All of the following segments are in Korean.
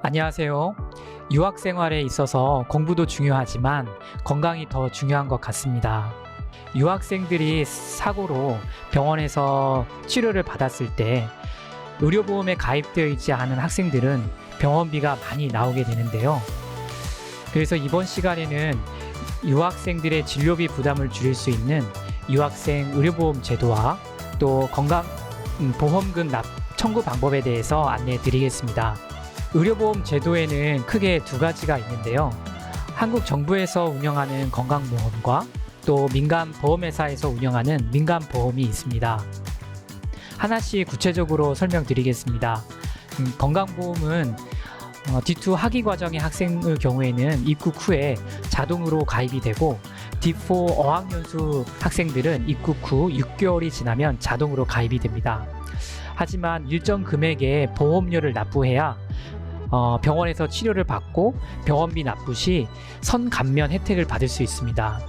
안녕하세요. 유학 생활에 있어서 공부도 중요하지만 건강이 더 중요한 것 같습니다. 유학생들이 사고로 병원에서 치료를 받았을 때 의료보험에 가입되어 있지 않은 학생들은 병원비가 많이 나오게 되는데요. 그래서 이번 시간에는 유학생들의 진료비 부담을 줄일 수 있는 유학생 의료보험 제도와 또 보험금 청구 방법에 대해서 안내해 드리겠습니다. 의료보험 제도에는 크게 두 가지가 있는데요. 한국 정부에서 운영하는 건강보험과 또 민간 보험회사에서 운영하는 민간보험이 있습니다. 하나씩 구체적으로 설명드리겠습니다. 건강보험은 D2 학위 과정의 학생의 경우에는 입국 후에 자동으로 가입이 되고 D4 어학연수 학생들은 입국 후 6개월이 지나면 자동으로 가입이 됩니다. 하지만 일정 금액의 보험료를 납부해야 병원에서 치료를 받고 병원비 납부 시 선감면 혜택을 받을 수 있습니다.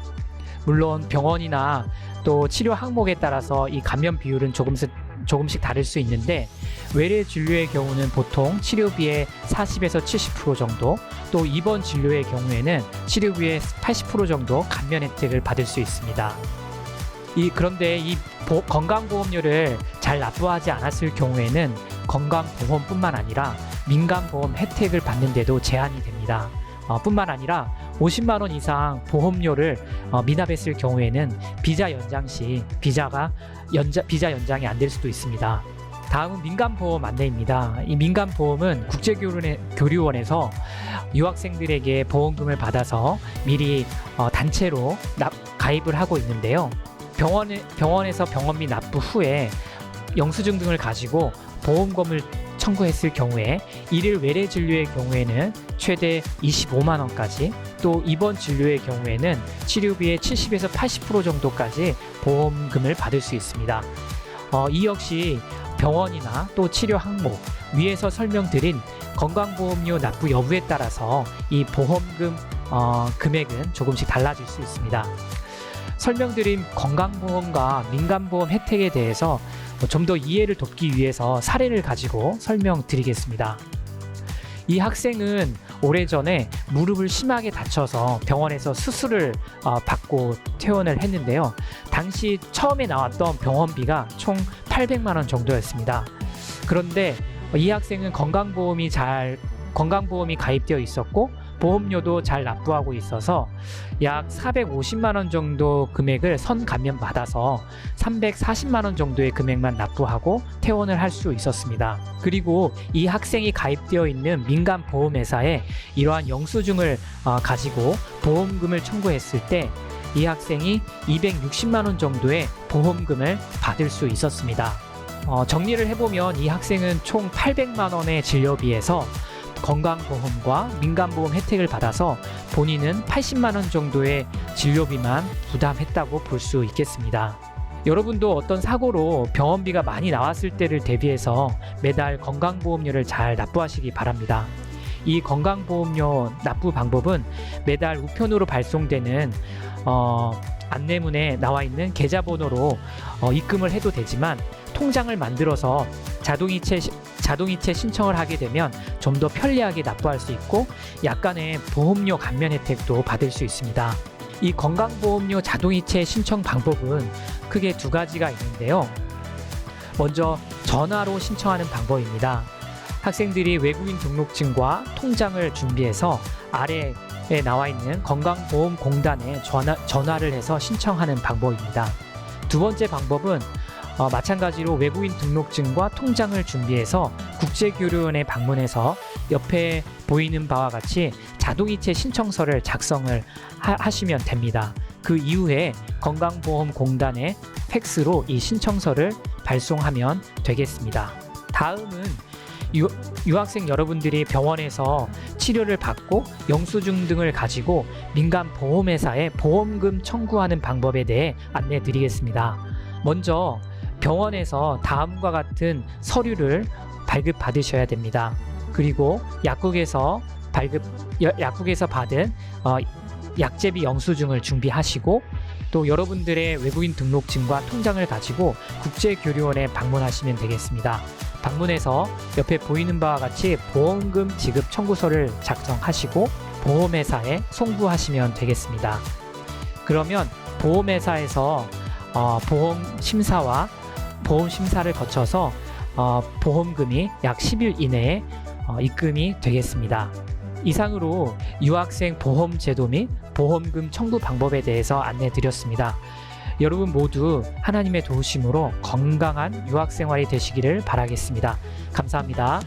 물론 병원이나 또 치료 항목에 따라서 이 감면 비율은 조금씩 다를 수 있는데 외래 진료의 경우는 보통 치료비의 40에서 70% 정도, 또 입원 진료의 경우에는 치료비의 80% 정도 감면 혜택을 받을 수 있습니다. 그런데 이 건강보험료를 잘 납부하지 않았을 경우에는 건강보험뿐만 아니라 민간보험 혜택을 받는데도 제한이 됩니다. 뿐만 아니라 50만 원 이상 보험료를 미납했을 경우에는 비자 연장 시 비자 연장이 안 될 수도 있습니다. 다음은 민간보험 안내입니다. 이 민간보험은 국제교류원에서 유학생들에게 보험금을 받아서 미리 단체로 가입을 하고 있는데요. 병원에서 병원비 납부 후에 영수증 등을 가지고 보험금을 청구했을 경우에 일일 외래 진료의 경우에는 최대 25만 원까지, 또 입원 진료의 경우에는 치료비의 70에서 80% 정도까지 보험금을 받을 수 있습니다. 이 역시 병원이나 또 치료 항목, 위에서 설명드린 건강보험료 납부 여부에 따라서 이 보험금 금액은 조금씩 달라질 수 있습니다. 설명드린 건강보험과 민간보험 혜택에 대해서 좀 더 이해를 돕기 위해서 사례를 가지고 설명드리겠습니다. 이 학생은 오래전에 무릎을 심하게 다쳐서 병원에서 수술을 받고 퇴원을 했는데요. 당시 처음에 나왔던 병원비가 총 800만 원 정도였습니다. 그런데 이 학생은 건강보험이 가입되어 있었고 보험료도 잘 납부하고 있어서 약 450만 원 정도 금액을 선감면 받아서 340만 원 정도의 금액만 납부하고 퇴원을 할 수 있었습니다. 그리고 이 학생이 가입되어 있는 민간 보험회사에 이러한 영수증을 가지고 보험금을 청구했을 때 이 학생이 260만 원 정도의 보험금을 받을 수 있었습니다. 정리를 해보면 이 학생은 총 800만 원의 진료비에서 건강보험과 민간보험 혜택을 받아서 본인은 80만 원 정도의 진료비만 부담했다고 볼 수 있겠습니다. 여러분도 어떤 사고로 병원비가 많이 나왔을 때를 대비해서 매달 건강보험료를 잘 납부하시기 바랍니다. 이 건강보험료 납부 방법은 매달 우편으로 발송되는 안내문에 나와 있는 계좌번호로 입금을 해도 되지만 통장을 만들어서 자동이체 신청을 하게 되면 좀 더 편리하게 납부할 수 있고 약간의 보험료 감면 혜택도 받을 수 있습니다. 이 건강보험료 자동이체 신청 방법은 크게 두 가지가 있는데요. 먼저 전화로 신청하는 방법입니다. 학생들이 외국인 등록증과 통장을 준비해서 아래에 나와 있는 건강보험공단에 전화를 해서 신청하는 방법입니다. 두 번째 방법은 마찬가지로 외국인 등록증과 통장을 준비해서 국제교류원에 방문해서 옆에 보이는 바와 같이 자동이체 신청서를 작성을 하시면 됩니다. 그 이후에 건강보험공단에 팩스로 이 신청서를 발송하면 되겠습니다. 다음은 유학생 여러분들이 병원에서 치료를 받고 영수증 등을 가지고 민간 보험회사에 보험금 청구하는 방법에 대해 안내 드리겠습니다. 먼저 병원에서 다음과 같은 서류를 발급받으셔야 됩니다. 그리고 약국에서 받은 약제비 영수증을 준비하시고 또 여러분들의 외국인 등록증과 통장을 가지고 국제교류원에 방문하시면 되겠습니다. 방문해서 옆에 보이는 바와 같이 보험금 지급 청구서를 작성하시고 보험회사에 송부하시면 되겠습니다. 그러면 보험회사에서 보험 심사와 보험 심사를 거쳐서 보험금이 약 10일 이내에 입금이 되겠습니다. 이상으로 유학생 보험 제도 및 보험금 청구 방법에 대해서 안내 드렸습니다. 여러분 모두 하나님의 도우심으로 건강한 유학생활이 되시기를 바라겠습니다. 감사합니다.